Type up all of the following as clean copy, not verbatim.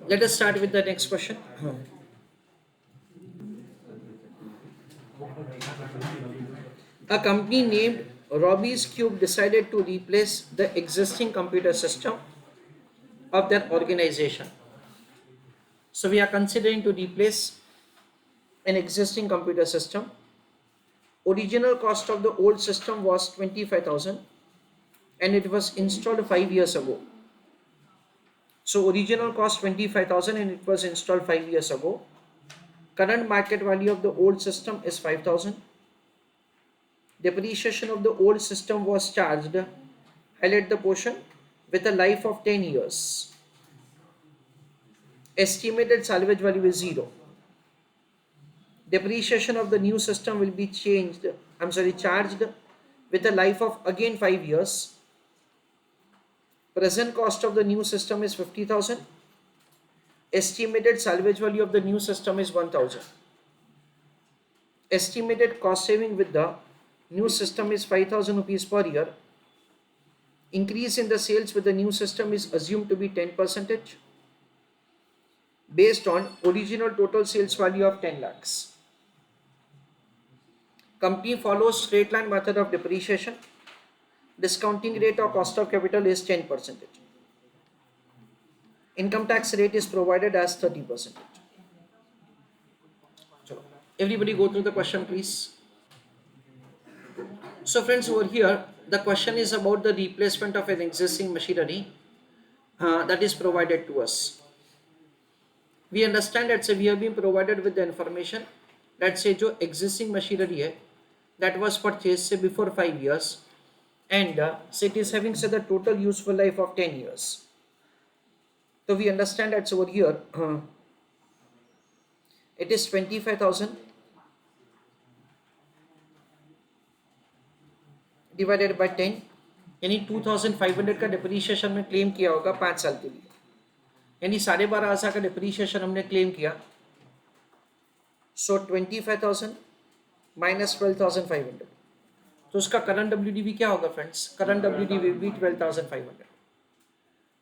Let us start with the next question. A company named Robbie's Cube decided to replace the existing computer system of their organization. So we are considering to replace an existing computer system. Original cost of the old system was 25,000 and it was installed 5 years ago. So original cost 25,000 and it was installed 5 years ago. Current market value of the old system is 5,000. Depreciation of the old system was charged. Highlight the portion with a life of 10 years. Estimated salvage value is 0. Depreciation of the new system will be charged with a life of again 5 years. Present cost of the new system is 50,000. Estimated salvage value of the new system is 1,000. Estimated cost saving with the new system is 5,000 rupees per year. Increase in the sales with the new system is assumed to be 10% based on original total sales value of 10 lakhs. Company follows straight line method of depreciation. Discounting rate or cost of capital is 10%. Income tax rate is provided as 30%. So, everybody go through the question please. So friends, over here the question is about the replacement of an existing machinery that is provided to us. We understand that say we have been provided with the information that say जो existing machinery है that was purchased say before 5 years and say it is having say the total useful life of 10 years. So we understand that over here it is 25,000 divided by 10 यानी 2,500 का depreciation में claim किया होगा 5 साल के लिए, यानी 12,500 का डिप्रीशिएशन हमने क्लेम किया. सो 25,000 माइनस 12,500, तो उसका करंट WDV क्या होगा फ्रेंड्स? करंट WDV भी 12,500.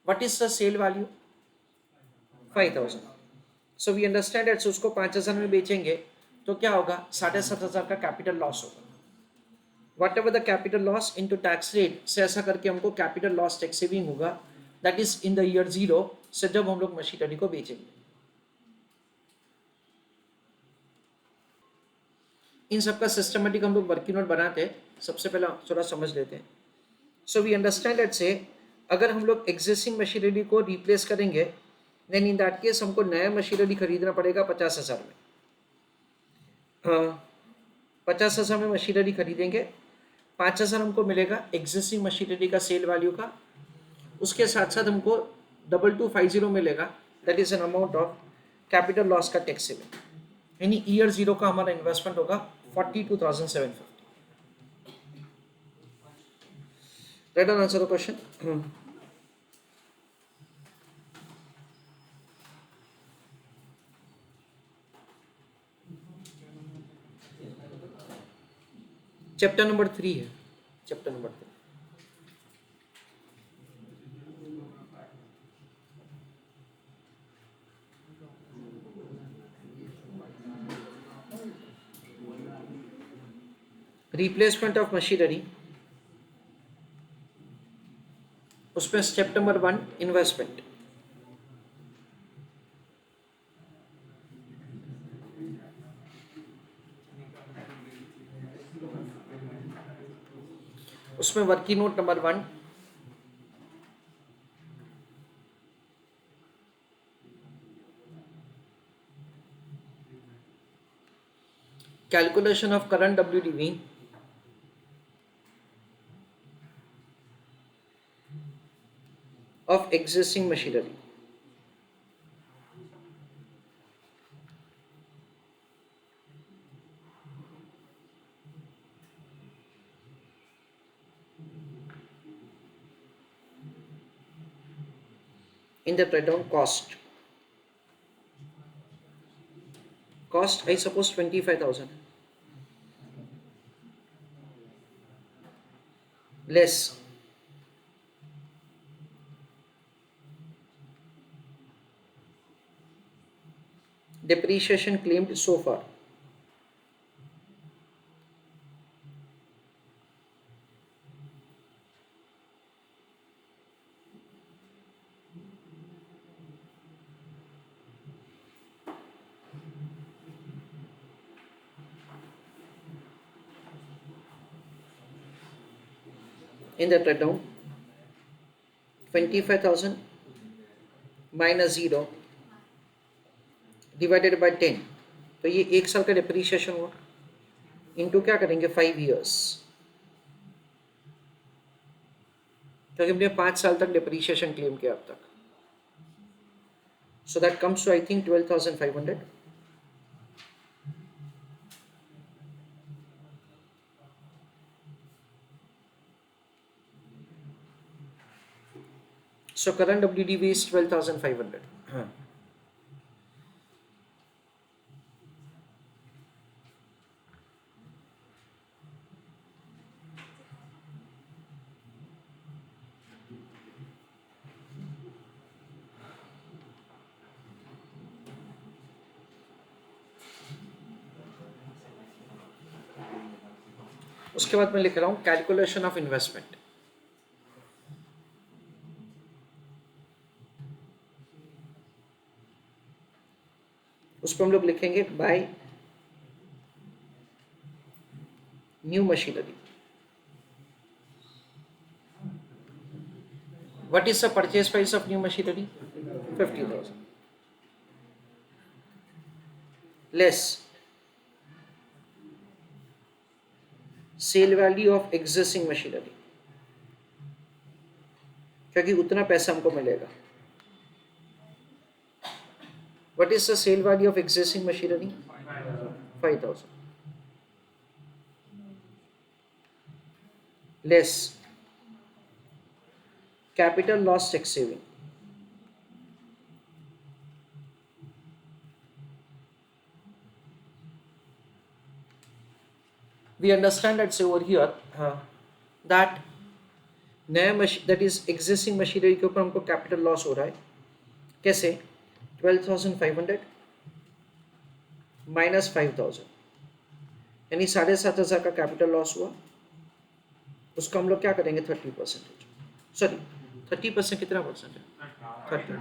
What is the sale value? 5,000. So we understand that उसको 5,000 में बेचेंगे तो क्या होगा? 7,500 का कैपिटल लॉस होगा. Whatever the capital loss into tax rate से ऐसा करके हमको कैपिटल लॉस टैक्स सेविंग होगा, that is in the year 0 से जब हम लोग मशीनरी को बेचेंगे. इन सबका सिस्टमेटिक हम लोग वर्किंग नोट बनाते हैं. सबसे पहले थोड़ा समझ लेते हैं. सो वी अंडरस्टैंड दैट से अगर हम लोग एग्जिस्टिंग मशीनरी को रिप्लेस करेंगे देन इन दैट केस हमको नया मशीनरी खरीदना पड़ेगा 50,000 में. 50,000 में मशीनरी खरीदेंगे, 5,000 हमको मिलेगा एग्जिस्टिंग मशीनरी का सेल वैल्यू का. उसके साथ साथ हमको 2250 मिलेगा, that is an amount of capital loss का टैक्स सेविंग. यानी ईयर 0 का हमारा इन्वेस्टमेंट होगा 42,750. Right answer the question. Chapter number 3 है. Chapter number 3. Replacement of machinery. उसमें स्टेप नंबर 1 इन्वेस्टमेंट. उसमें working note number 1, calculation of current WDV of existing machinery. In the write down cost. Cost I suppose 25,000 less depreciation claimed so far. In that write-down, 25,000 minus 0 divided by 10, तो ये एक साल का depreciation हुआ, into क्या करेंगे 5 years, क्योंकि हमने 5 साल तक डिप्रीशिएशन क्लेम किया अब तक. So that comes to I think 12,500. So current WDV is 12,500. उसके बाद मैं लिख रहा हूं कैलकुलेशन ऑफ इन्वेस्टमेंट. उस पर हम लोग लिखेंगे buy new machinery. What is the purchase price of new machinery? 50,000 less sale value of existing machinery, क्योंकि उतना पैसा हमको मिलेगा. What is the sale value of existing machinery? 5,000 less capital loss tax saving. We understand that say over here that नया that is existing machinery के ऊपर हमको capital loss हो रहा है. कैसे? 12,500 माइनस 5,000, यानी 7,500 का कैपिटल लॉस हुआ. उसका हम लोग क्या करेंगे 30%. सॉरी 30% कितना परसेंट है? 30.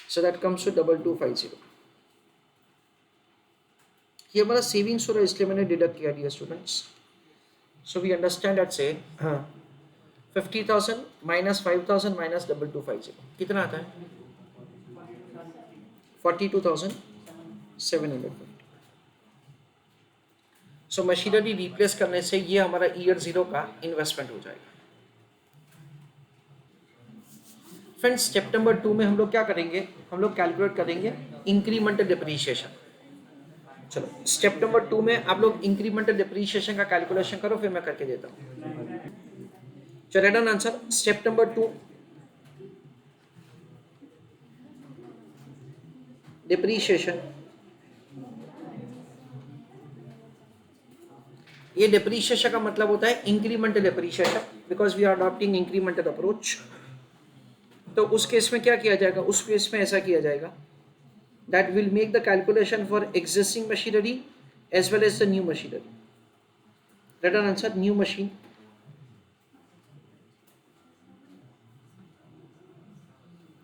So that comes to 2250. ये हमारा सेविंग्स हो रहा है, इसलिए मैंने डिडक्ट किया दिया students. So we understand that से 50,000 माइनस 5,000 माइनस 2250 कितना आता है? 42,750. सो मशीनरी रिप्लेस करने से ये हमारा ईयर 0 का इन्वेस्टमेंट हो जाएगा. फ्रेंड्स स्टेप नंबर 2 में हम लोग क्या करेंगे? हम लोग कैलकुलेट करेंगे इंक्रीमेंटल डिप्रीशिएशन. चलो स्टेप नंबर 2 में आप लोग इंक्रीमेंटल डिप्रीशिएशन का कैलकुलेशन करो, फिर मैं करके देता हूँ. चलो done answer. Step number 2 depreciation. ये डिप्रीशिएशन का मतलब होता है incremental depreciation, because we are adopting incremental approach. तो उस केस में क्या किया जाएगा? उस केस में ऐसा किया जाएगा that will make the calculation for existing machinery as well as the new machinery. Let us answer new machine.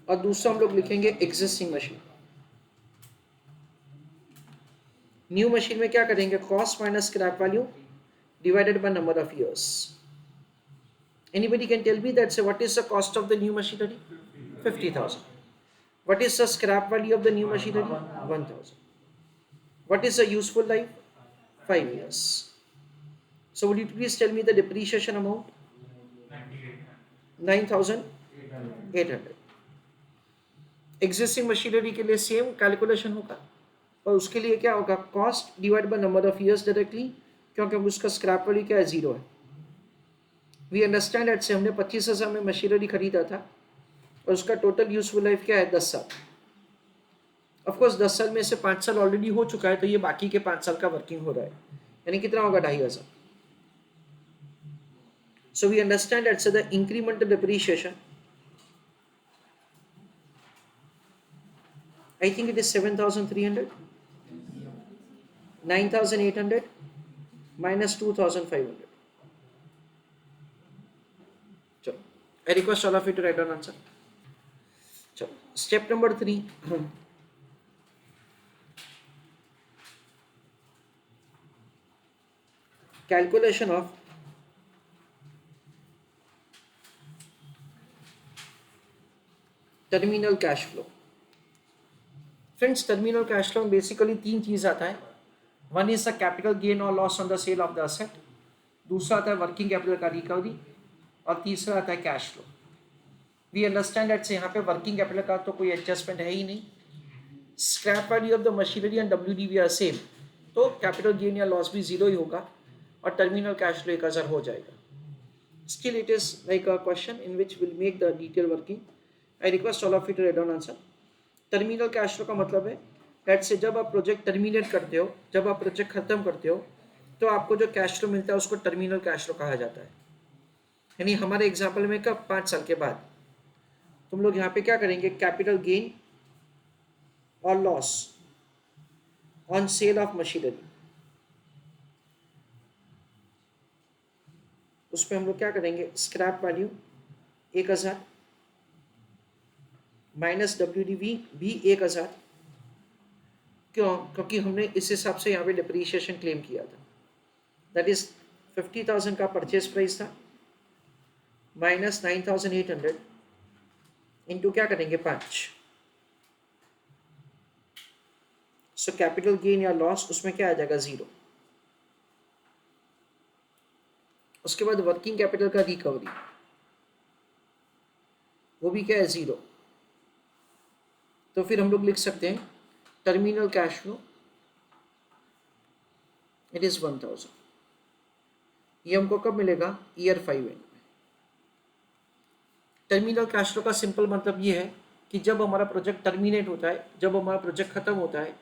और दूसरा हम लोग लिखेंगे existing machine. न्यू मशीन में क्या करेंगे? Cost minus scrap value divided by number of years. Anybody can tell me that say what is the cost of the new machinery? 50,000. What is the scrap value of the new machinery? 1,000. What is the useful life? 5 years. So would you please tell me the depreciation amount? 9,800. Existing machinery के लिए same calculation होगा, और उसके लिए क्या होगा? Cost divide by number of years directly, क्योंकि उसका स्क्रैप वैल्यू क्या है? 0 है. वी अंडरस्टैंड एट से हमने 25,000 में मशीनरी खरीदा था और उसका टोटल यूजफुल लाइफ क्या है? 10 साल. ऑफ कोर्स 10 साल में से 5 साल ऑलरेडी हो चुका है, तो ये बाकी के 5 साल का वर्किंग हो रहा है, यानी कितना होगा? 2,500. सो वी अंडरस्टैंड एट से the incremental depreciation I think it is 7,300, 9,800 minus 2,500. चलो, I request all of you to write down answer. चलो, step number 3. Calculation of terminal cash flow. Friends, terminal cash flow में basically 3 चीज आता है. One is the capital gain और loss on the sale of the asset, दूसरा आता है working capital का रिकवरी, और तीसरा आता है cash flow. We understand that से यहाँ पे वर्किंग कैपिटल का तो कोई एडजस्टमेंट है ही नहीं. Scrap value of the machinery and WDV are same, तो कैपिटल गेन या लॉस भी जीरो ही होगा और टर्मिनल कैश फ्लो 1000 हो जाएगा. Still it is like a question in which will make the detail working. I request all of you to write down answer. Terminal cash flow का मतलब है दैट से जब आप प्रोजेक्ट टर्मिनेट करते हो, जब आप प्रोजेक्ट खत्म करते हो, तो आपको जो कैश फ्लो मिलता है उसको टर्मिनल कैश फ्लो कहा जाता है. यानी हमारे एग्जाम्पल में कब, 5 साल के बाद तुम लोग यहाँ पे क्या करेंगे, कैपिटल गेन और loss on sale of machinery, उसमें हम लोग क्या करेंगे, स्क्रैप वैल्यू 1000 माइनस WDV भी 1000. क्यों? क्योंकि हमने इस हिसाब से यहाँ पे डिप्रीशिएशन क्लेम किया था. दैट इज 50,000 का परचेज प्राइस था माइनस 9,800 इंटू क्या करेंगे 5. सो कैपिटल गेन या लॉस उसमें क्या आ जाएगा 0. उसके बाद वर्किंग कैपिटल का रिकवरी, वो भी क्या है 0. तो फिर हम लोग लिख सकते हैं terminal cash flow it is 1000. ये हमको कब मिलेगा, ईयर 5 एंड में. टर्मिनल कैश फ्लो का सिंपल मतलब ये है कि जब हमारा प्रोजेक्ट टर्मिनेट होता है, जब हमारा प्रोजेक्ट खत्म होता है,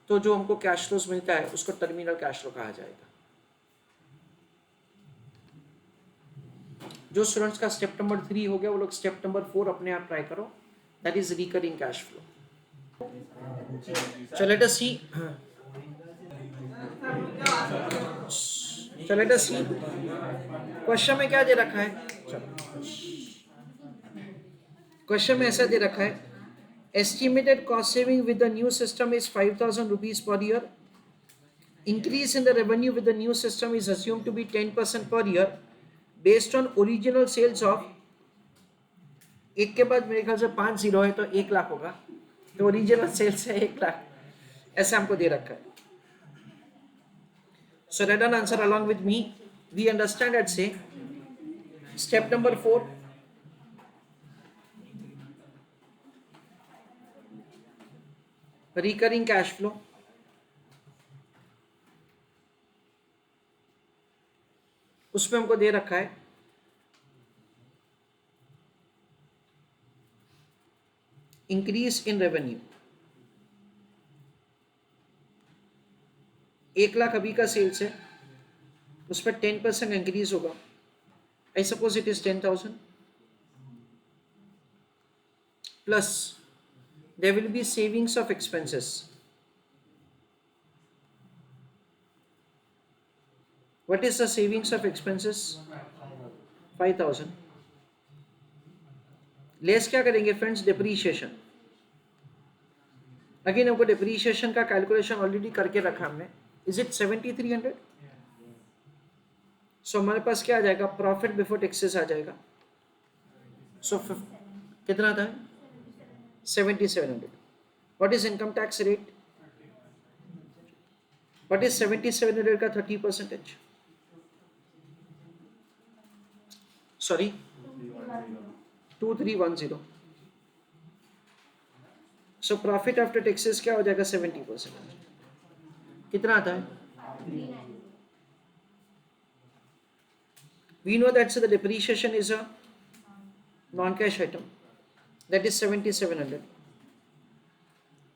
तो जो हमको कैश फ्लोज मिलता है उसको टर्मिनल कैश फ्लो कहा जाएगा. जो स्टूडेंट्स का स्टेप नंबर 3 हो गया, वो लोग स्टेप नंबर 4 अपने आप ट्राई करो, that is recurring cash flow. So let us see. So let us see. Question में क्या दे रखा है, क्वेश्चन में ऐसा दे रखा है, estimated cost saving with the new system is 5,000 rupees per year. Increase in the revenue with the new system is assumed to be 10% per year based on original sales of, एक के बाद मेरे ख्याल से 5 जीरो है तो 1 लाख होगा, तो ओरिजिनल सेल्स है 1 लाख, ऐसा हमको दे रखा है. So write down answer along with me. We understand at से step number 4, recurring cash flow. उसमें हमको दे रखा है इंक्रीज इन रेवेन्यू. 1 लाख अभी का सेल्स है, उस पर 10% इंक्रीज होगा. I suppose it is 10,000 plus there will be savings of expenses. What is the savings of expenses, 5,000. Less क्या करेंगे फ्रेंड्स, डिप्रीशिएशन. अगेन हमको डिप्रीशिएशन का कैलकुलेशन ऑलरेडी करके रखा हमने. Is it 7,300? सो हमारे पास क्या आ जाएगा, प्रॉफिट बिफोर टैक्सेस आ जाएगा. सो कितना था, 7,700. What is income tax rate, what is 7,700 का 30%, sorry 2310. So profit after taxes क्या हो जाएगा, 70%. कितना आता है, we know that so the depreciation is a non-cash item, that is 7,700.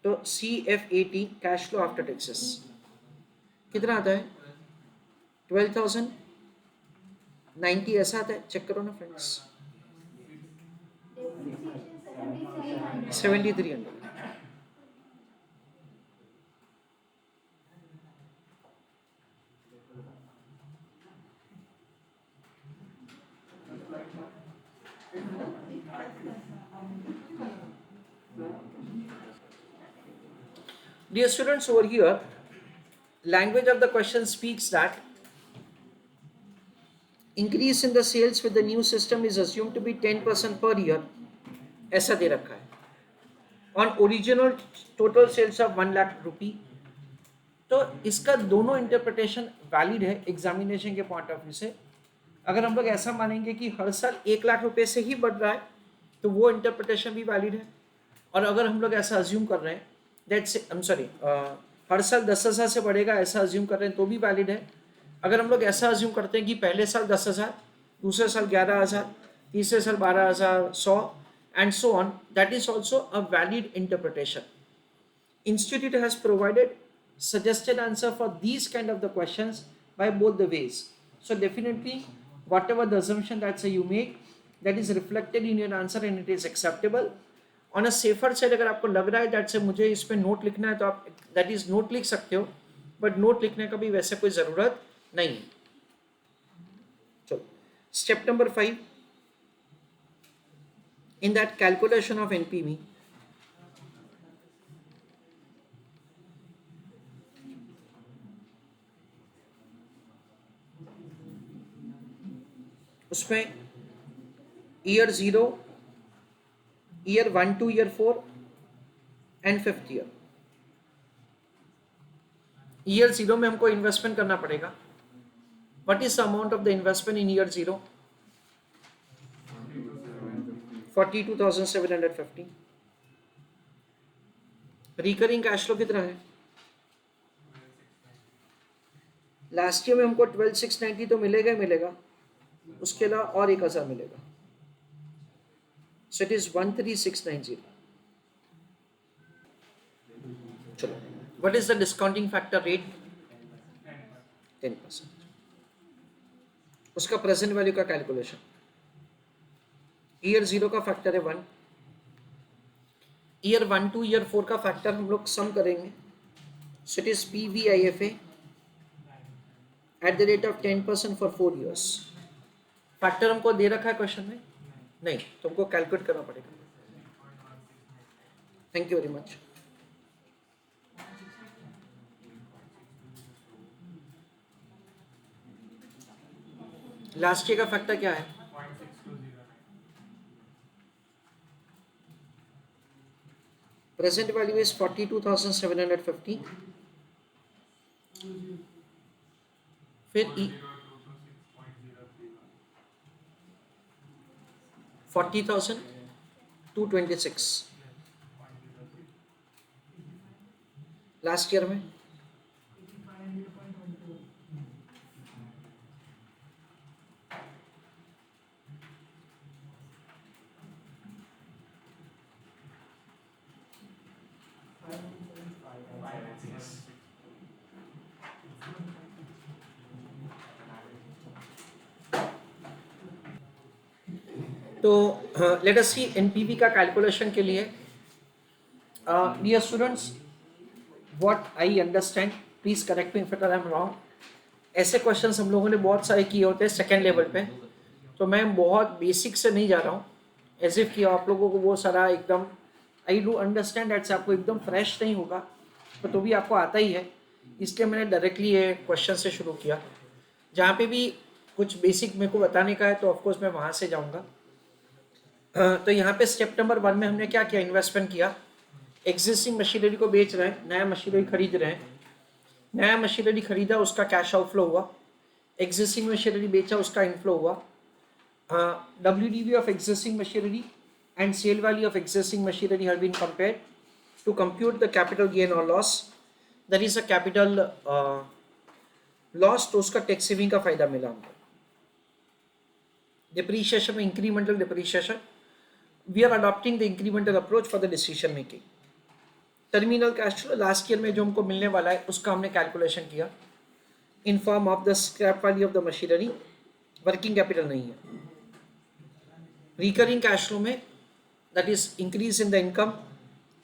तो CFAT cash flow after taxes कितना आता है, 12,090 ऐसा आता है. चेक करो ना friends, 7,300. Dear students, over here, language of the question speaks that increase in the sales with the new system is assumed to be 10% per year. ऐसा दे रखा है. On original total sales of 1 lakh rupee. तो इसका दोनों interpretation valid है examination के point of view से. अगर हम लोग ऐसा मानेंगे कि हर साल 1 लाख रुपए से ही बढ़ रहा है तो वो इंटरप्रिटेशन भी वैलिड है. और अगर हम लोग ऐसा अज्यूम कर रहे हैं दैट्स आई एम सॉरी हर साल 10,000 से बढ़ेगा ऐसा अज्यूम कर रहे हैं तो भी वैलिड है. अगर हम लोग ऐसा अज्यूम करते हैं कि पहले साल 10,000, दूसरे साल 11,000, तीसरे साल 12,100 and so on, that is also a valid interpretation. Institute has provided suggested answer for these kind of the questions by both the ways. So definitely whatever the assumption that say you make, that is reflected in your answer and it is acceptable. On a safer side अगर आपको लग रहा है that से मुझे इस पे note लिखना है तो आप that is नोट लिख सकते हो, बट नोट लिखने का भी वैसे कोई ज़रूरत नहीं है. चलो step number 5. In that calculation of NPV, उसमें year 0, year 1 to year 4 and 5th year. Year 0 में हमको इन्वेस्टमेंट करना पड़ेगा. What is the amount of the investment in year 0? 42,750. Recurring cash flow कितना है? लास्ट ईयर में हमको 12,690 तो मिलेगा ही मिलेगा, उसके अलावा और 1,000 मिलेगा. So it is 13,690. चलो what is the discounting factor rate? 10%. उसका प्रेजेंट वैल्यू का कैलकुलेशन. ईयर 0 का फैक्टर है 1. ईयर 1 to ईयर 4 का फैक्टर हम लोग सम करेंगे. So it is PVIFA at the rate of 10% for 4 years. Factor हमको दे रखा है क्वेश्चन में? नहीं, तो हमको कैलकुलेट करना पड़ेगा. Thank you very much. Last year का फैक्टर क्या है? Present value is 42,750. फिर 40,226 लास्ट ईयर में. तो लेट अस सी एनपीवी का कैलकुलेशन के लिए. Dear students, what I understand, please correct me if I am wrong. ऐसे क्वेश्चंस हम लोगों ने बहुत सारे किए होते हैं सेकेंड लेवल पे, तो मैं बहुत बेसिक से नहीं जा रहा हूँ एज इफ कि आप लोगों को वो सारा एकदम आई डू अंडरस्टैंड दैट्स आपको एकदम फ्रेश नहीं होगा, तो भी आपको आता ही है. इसलिए मैंने डायरेक्टली ये क्वेश्चन से शुरू किया. जहाँ पे भी कुछ बेसिक मेरे को बताने का है तो ऑफकोर्स मैं वहाँ से जाऊँगा. तो यहाँ पे स्टेप नंबर 1 में हमने क्या किया? इन्वेस्टमेंट किया. एग्जिस्टिंग मशीनरी को बेच रहे हैं, नया मशीनरी खरीद रहे हैं. नया मशीनरी खरीदा, उसका कैश आउटफ्लो हुआ. एग्जिस्टिंग मशीनरी बेचा, उसका इनफ्लो हुआ. WDV of existing machinery and sale value of existing machinery have been compared to compute the capital gain और loss. That is a capital loss, तो उसका टैक्स सेविंग का फायदा मिला हमको. डिप्रीशिएशन में incremental depreciation, we are adopting the incremental approach for the decision making. Terminal cash flow last year में जो हमको मिलने वाला है उसका हमने कैलकुलेशन किया in form of the scrap value of the machinery. Working capital नहीं है. रिकरिंग कैश फ्लो में that is increase in the income,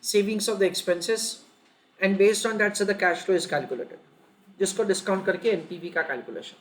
savings of the expenses, and based on that से the cash flow is calculated, जिसको discount करके NPV का calculation.